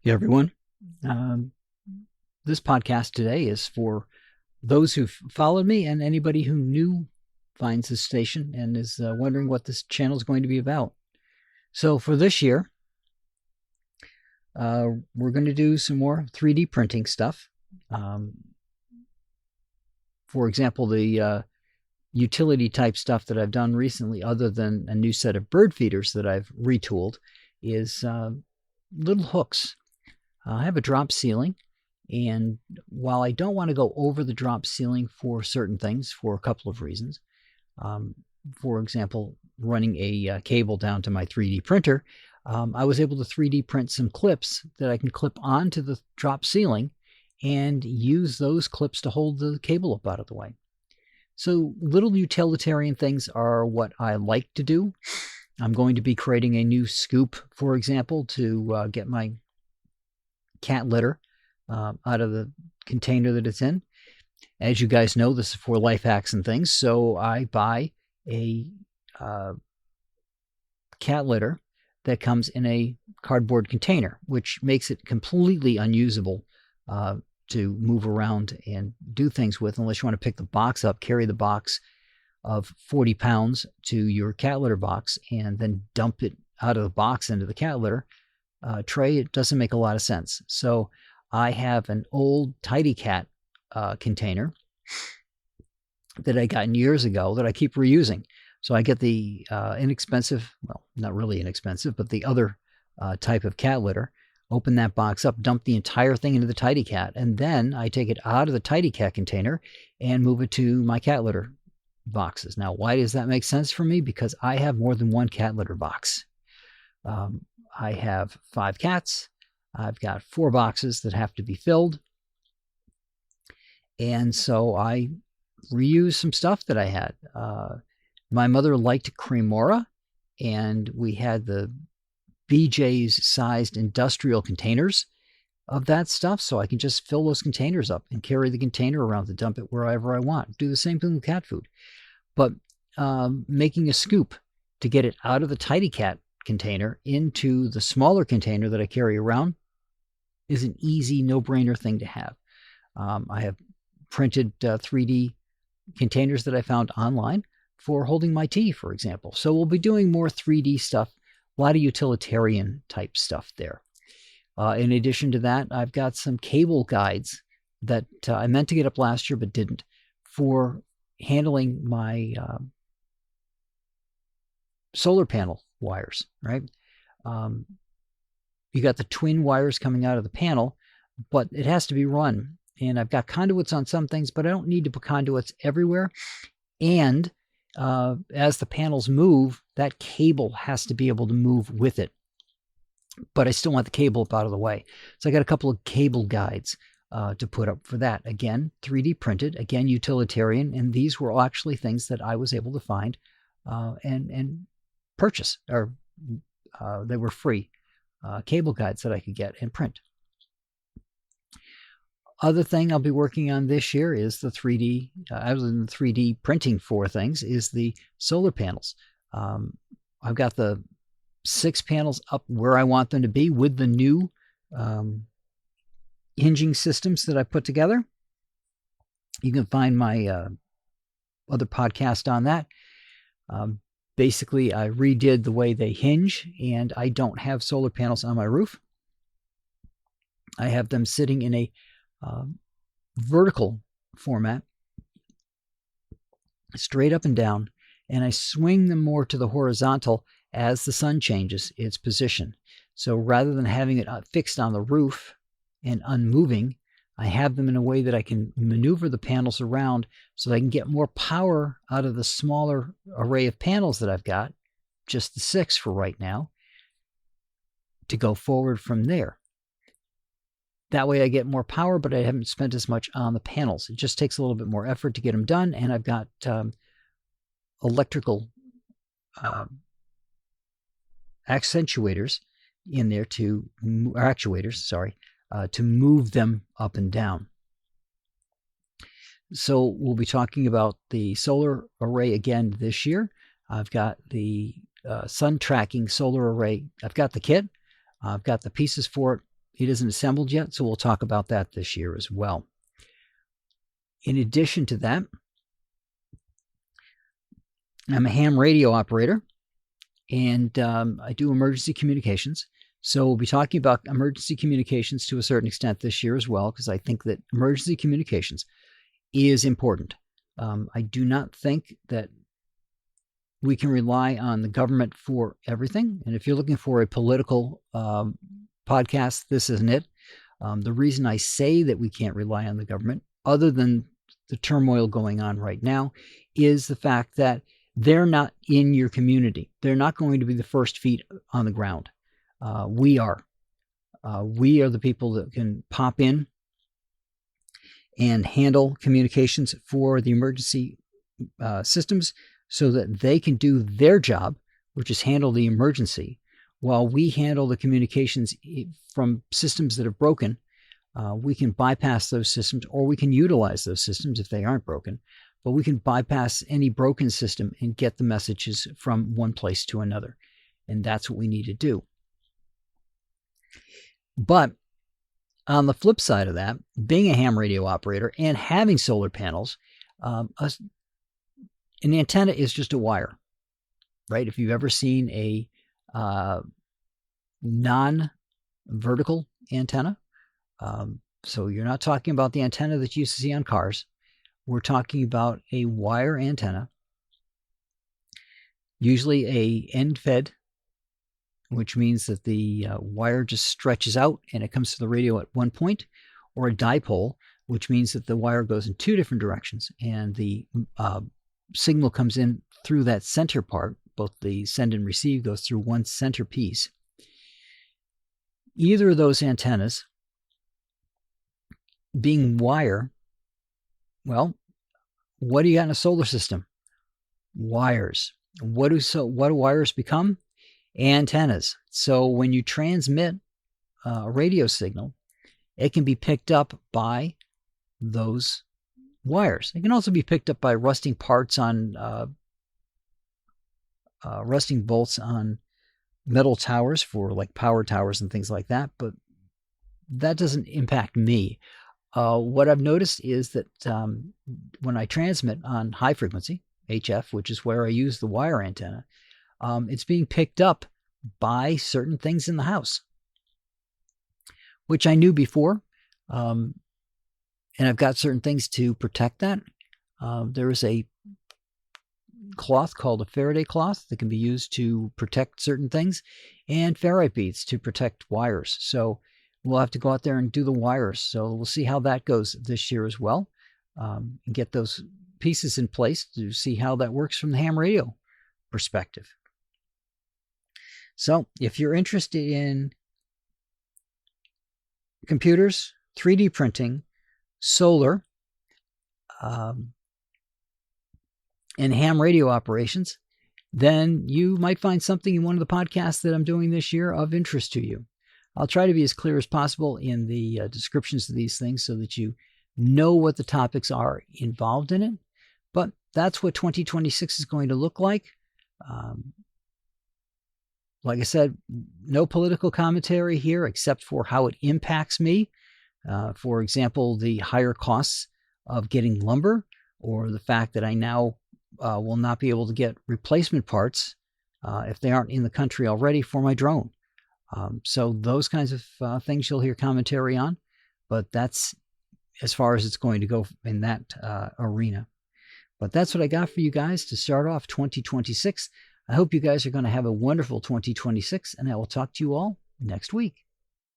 Hey everyone. Um, this podcast today is for those who've followed me and anybody who new finds this station and is wondering what this channel is going to be about. So for this year, we're going to do some more 3D printing stuff. Um, for example, the utility type stuff that I've done recently, other than a new set of bird feeders that I've retooled, is little hooks. I have a drop ceiling. And while I don't want to go over the drop ceiling for certain things, for a couple of reasons, um, for example, running a cable down to my 3D printer, I was able to 3D print some clips that I can clip onto the drop ceiling and use those clips to hold the cable up out of the way. So little utilitarian things are what I like to do. I'm going to be creating a new scoop, for example, to get my cat litter out of the container that it's in. As you guys know, this is for life hacks and things. So I buy a cat litter that comes in a cardboard container, which makes it completely unusable to move around and do things with, unless you want to pick the box up, carry the box of 40 pounds to your cat litter box, and then dump it out of the box into the cat litter tray. It doesn't make a lot of sense. So I have an old Tidy Cat container that I got years ago that I keep reusing. So I get the inexpensive, well, not really inexpensive, but the other type of cat litter, open that box up, dump the entire thing into the Tidy Cat, and then I take it out of the Tidy Cat container and move it to my cat litter boxes. Now, why does that make sense for me? Because I have more than one cat litter box. I have 5 cats. I've got 4 boxes that have to be filled. And so I reuse some stuff that I had. My mother liked Cremora, and we had the BJ's sized industrial containers of that stuff. So I can just fill those containers up and carry the container around to dump it wherever I want. Do the same thing with cat food. But making a scoop to get it out of the Tidy Cat container into the smaller container that I carry around is an easy, no-brainer thing to have. I have printed 3D containers that I found online for holding my tea, for example. So we'll be doing more 3D stuff, a lot of utilitarian type stuff there. In addition to that, I've got some cable guides that I meant to get up last year but didn't, for handling my solar panel wires, right? You got the twin wires coming out of the panel, but it has to be run. And I've got conduits on some things, but I don't need to put conduits everywhere. And as the panels move, that cable has to be able to move with it. But I still want the cable up out of the way. So I got a couple of cable guides to put up for that. Again, 3D printed, again, utilitarian. And these were all actually things that I was able to find and purchase, or they were free cable guides that I could get and print. Other thing I'll be working on this year is the 3D, other than the 3D printing for things, is the solar panels. I've got the 6 panels up where I want them to be with the new hinging systems that I put together. You can find my other podcast on that. Basically, I redid the way they hinge, and I don't have solar panels on my roof. I have them sitting in a vertical format, straight up and down, and I swing them more to the horizontal as the sun changes its position. So rather than having it fixed on the roof and unmoving, I have them in a way that I can maneuver the panels around so that I can get more power out of the smaller array of panels that I've got, just the 6 for right now, to go forward from there. That way I get more power, but I haven't spent as much on the panels. It just takes a little bit more effort to get them done, and I've got electrical accentuators in there to, or actuators, sorry, to move them up and down. So we'll be talking about the solar array again this year. I've got the sun tracking solar array. I've got the kit. I've got the pieces for it It isn't assembled yet, so we'll talk about that this year as well. In addition to that, I'm a ham radio operator, and I do emergency communications. So we'll be talking about emergency communications to a certain extent this year as well, because I think that emergency communications is important. I do not think that we can rely on the government for everything. And if you're looking for a political podcast, this isn't it. The reason I say that we can't rely on the government, other than the turmoil going on right now, is the fact that they're not in your community. They're not going to be the first feet on the ground. We are. We are the people that can pop in and handle communications for the emergency systems so that they can do their job, which is handle the emergency, while we handle the communications from systems that are broken. We can bypass those systems, or we can utilize those systems if they aren't broken, but we can bypass any broken system and get the messages from one place to another. And that's what we need to do. But on the flip side of that, being a ham radio operator and having solar panels, an antenna is just a wire, right? If you've ever seen a non-vertical antenna, so you're not talking about the antenna that you used to see on cars. We're talking about a wire antenna, usually a end-fed, which means that the wire just stretches out and it comes to the radio at one point, or a dipole, which means that the wire goes in two different directions and the signal comes in through that center part. Both the send and receive goes through one center piece. Either of those antennas being wire, well, what do you got in a solar system? Wires. What do wires become? Antennas. So when you transmit a radio signal, it can be picked up by those wires. It can also be picked up by rusting parts on rusting bolts on metal towers for like power towers and things like that, but that doesn't impact me. What I've noticed is that when I transmit on high frequency, HF, which is where I use the wire antenna, it's being picked up by certain things in the house, which I knew before. And I've got certain things to protect that. There is a cloth called a Faraday cloth that can be used to protect certain things, and ferrite beads to protect wires. So we'll have to go out there and do the wires. So we'll see how that goes this year as well, and get those pieces in place to see how that works from the ham radio perspective. So if you're interested in computers, 3D printing, solar, and ham radio operations, then you might find something in one of the podcasts that I'm doing this year of interest to you. I'll try to be as clear as possible in the descriptions of these things so that you know what the topics are involved in it. But that's what 2026 is going to look like. Like I said, no political commentary here except for how it impacts me. For example, the higher costs of getting lumber, or the fact that I now will not be able to get replacement parts if they aren't in the country already for my drone. So those kinds of things you'll hear commentary on, but that's as far as it's going to go in that arena. But that's what I got for you guys to start off 2026. I hope you guys are going to have a wonderful 2026, and I will talk to you all next week.